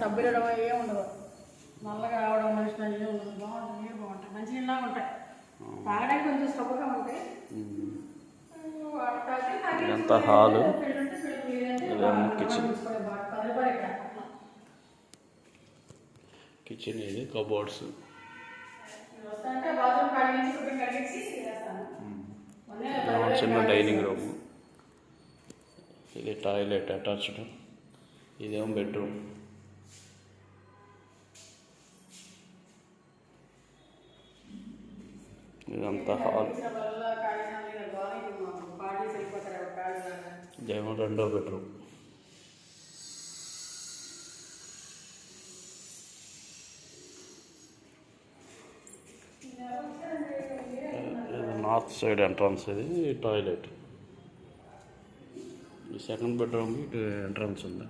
సభ్యులు ఏం ఉండదు, నల్లగా రావడం మనిషి ఏం ఉండదు, బాగుంటుంది, నీళ్ళు బాగుంటాయి, మంచి నీళ్ళగా ఉంటాయి, తాగడానికి కొంచెం సబ్బుగా ఉంటాయి. ఎంత హాలు, ఇదేమో కిచెన్. కిచెన్ ఇది, కబోర్డ్స్, చిన్న డైనింగ్ రూమ్, ఇది టాయిలెట్ అటాచ్డ్, ఇదేమో బెడ్రూమ్. ఇదంతా హాల్, ఇదేమో రెండో బెడ్రూమ్. నార్త్ సైడ్ ఎంట్రన్స్, ఇది టాయిలెట్. ఈ సెకండ్ బెడ్రూమ్కి ఇటు ఎంట్రన్స్ ఉంది.